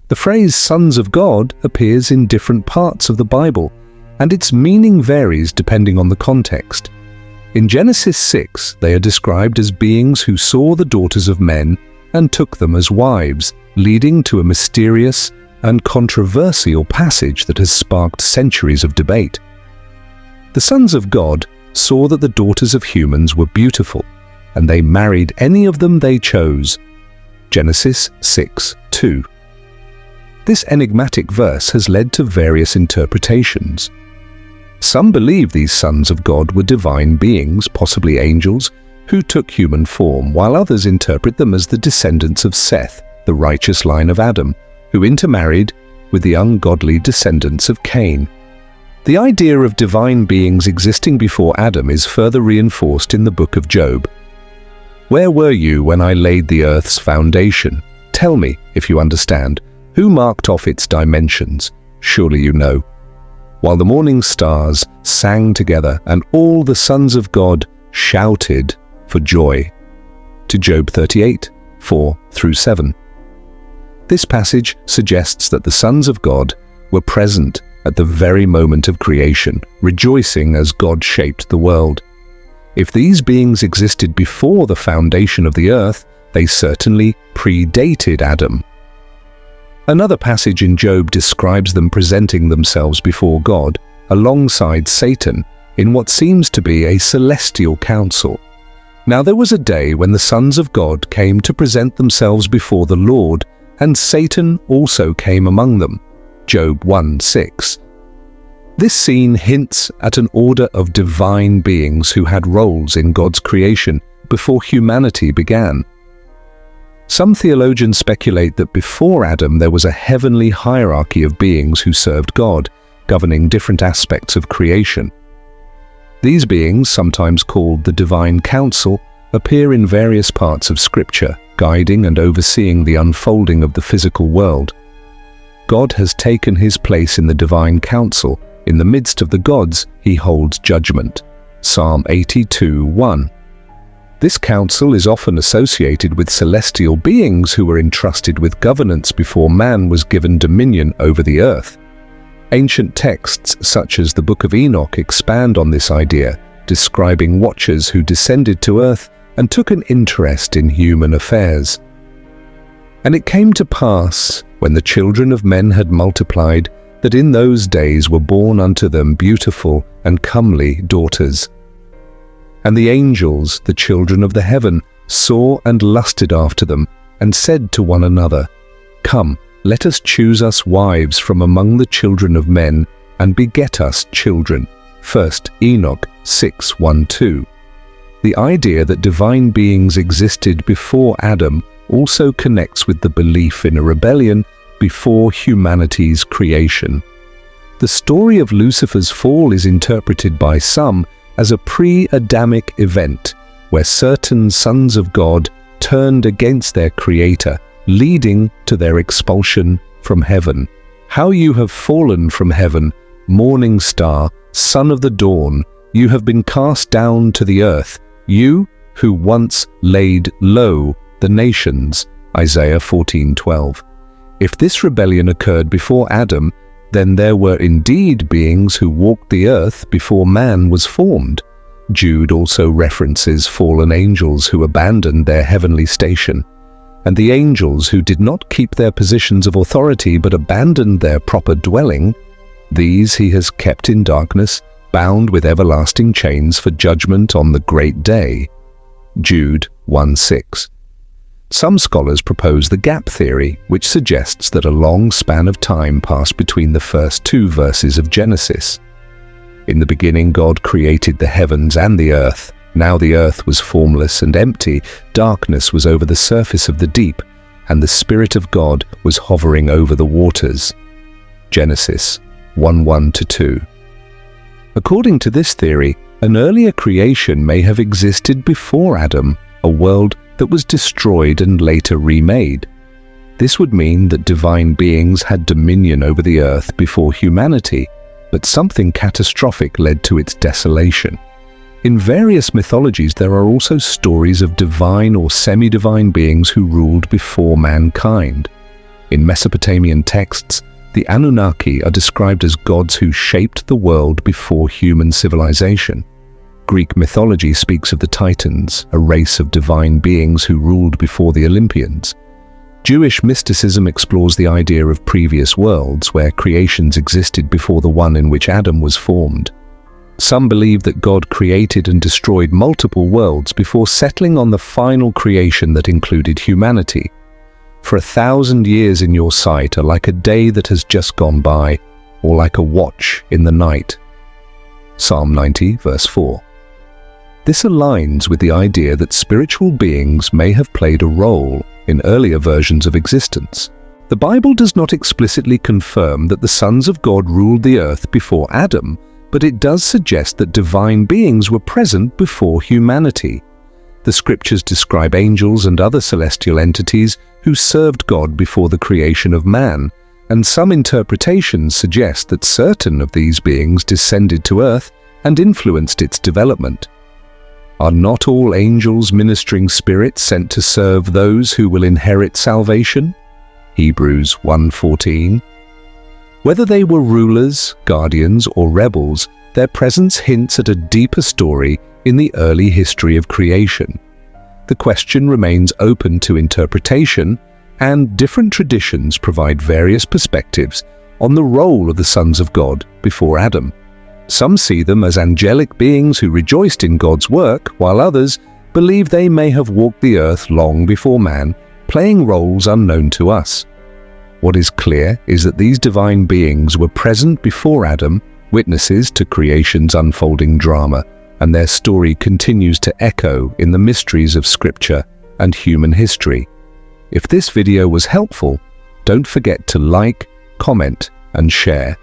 The phrase sons of God appears in different parts of the Bible, and its meaning varies depending on the context. In Genesis 6, they are described as beings who saw the daughters of men and took them as wives, leading to a mysterious and controversial passage that has sparked centuries of debate. The sons of God saw that the daughters of humans were beautiful, and they married any of them they chose. Genesis 6:2. This enigmatic verse has led to various interpretations. Some believe these sons of God were divine beings, possibly angels, who took human form, while others interpret them as the descendants of Seth, the righteous line of Adam, who intermarried with the ungodly descendants of Cain. The idea of divine beings existing before Adam is further reinforced in the book of Job. "Where were you when I laid the earth's foundation? Tell me, if you understand, who marked off its dimensions? Surely you know. While the morning stars sang together and all the sons of God shouted for joy." To Job 38, 4-7. This passage suggests that the sons of God were present at the very moment of creation, rejoicing as God shaped the world. If these beings existed before the foundation of the earth, they certainly predated Adam. Another passage in Job describes them presenting themselves before God alongside Satan in what seems to be a celestial council. Now there was a day when the sons of God came to present themselves before the Lord, and Satan also came among them. Job 1:6. This scene hints at an order of divine beings who had roles in God's creation before humanity began. Some theologians speculate that before Adam there was a heavenly hierarchy of beings who served God, governing different aspects of creation. These beings, sometimes called the Divine Council, appear in various parts of Scripture, guiding and overseeing the unfolding of the physical world. God has taken his place in the Divine Council. In the midst of the gods, he holds judgment. Psalm 82:1. This council is often associated with celestial beings who were entrusted with governance before man was given dominion over the earth. Ancient texts such as the Book of Enoch expand on this idea, describing watchers who descended to earth and took an interest in human affairs. "And it came to pass, when the children of men had multiplied, that in those days were born unto them beautiful and comely daughters. And the angels, the children of the heaven, saw and lusted after them, and said to one another, Come, let us choose us wives from among the children of men, and beget us children." 1 Enoch 6:1-2. The idea that divine beings existed before Adam also connects with the belief in a rebellion before humanity's creation. The story of Lucifer's fall is interpreted by some as a pre-Adamic event, where certain sons of God turned against their Creator, leading to their expulsion from heaven. "How you have fallen from heaven, morning star, son of the dawn, you have been cast down to the earth, you who once laid low the nations." Isaiah 14:12. If this rebellion occurred before Adam, then there were indeed beings who walked the earth before man was formed. Jude also references fallen angels who abandoned their heavenly station, and the angels who did not keep their positions of authority but abandoned their proper dwelling. These he has kept in darkness, bound with everlasting chains for judgment on the great day. Jude 1:6. Some scholars propose the gap theory, which suggests that a long span of time passed between the first two verses of Genesis. In the beginning God created the heavens and the earth. Now the earth was formless and empty, darkness was over the surface of the deep, and the Spirit of God was hovering over the waters. Genesis 1:1-2. According to this theory, an earlier creation may have existed before Adam, a world that was destroyed and later remade. This would mean that divine beings had dominion over the earth before humanity, but something catastrophic led to its desolation. In various mythologies there are also stories of divine or semi-divine beings who ruled before mankind. In Mesopotamian texts, the Anunnaki are described as gods who shaped the world before human civilization. Greek mythology speaks of the Titans, a race of divine beings who ruled before the Olympians. Jewish mysticism explores the idea of previous worlds where creations existed before the one in which Adam was formed. Some believe that God created and destroyed multiple worlds before settling on the final creation that included humanity. For 1,000 years in your sight are like a day that has just gone by, or like a watch in the night. Psalm 90, verse 4. This aligns with the idea that spiritual beings may have played a role in earlier versions of existence. The Bible does not explicitly confirm that the sons of God ruled the earth before Adam, but it does suggest that divine beings were present before humanity. The scriptures describe angels and other celestial entities who served God before the creation of man, and some interpretations suggest that certain of these beings descended to earth and influenced its development. Are not all angels ministering spirits sent to serve those who will inherit salvation? Hebrews 1:14. Whether they were rulers, guardians, or rebels, their presence hints at a deeper story in the early history of creation. The question remains open to interpretation, and different traditions provide various perspectives on the role of the sons of God before Adam. Some see them as angelic beings who rejoiced in God's work, while others believe they may have walked the earth long before man, playing roles unknown to us. What is clear is that these divine beings were present before Adam, witnesses to creation's unfolding drama, and their story continues to echo in the mysteries of Scripture and human history. If this video was helpful, don't forget to like, comment, and share.